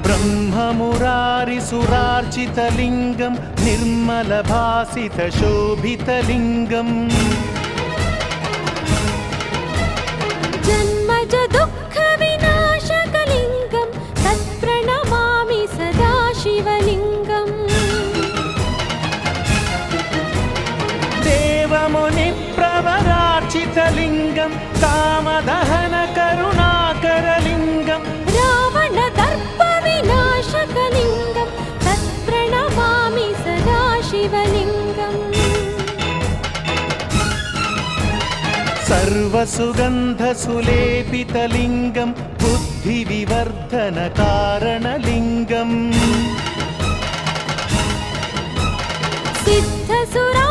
ब्रह्ममुरारिसुरार्चितलिङ्गं निर्मलभासितशोभितलिङ्गम् जन्मज दुःखविनाशकलिङ्गं तत्प्रणमामि सदा शिवलिङ्गम् देवमुनिप्रवरार्चितलिङ्गं कामदहनकरुणाकरलिङ्गं रावणदर्पविनाशकलिङ्गं तत्प्रणमामि सदा शिवलिङ्गम् सर्वसुगन्धसुलेपितलिङ्गं बुद्धिविवर्धनकारणलिङ्गम् सिद्धसुरा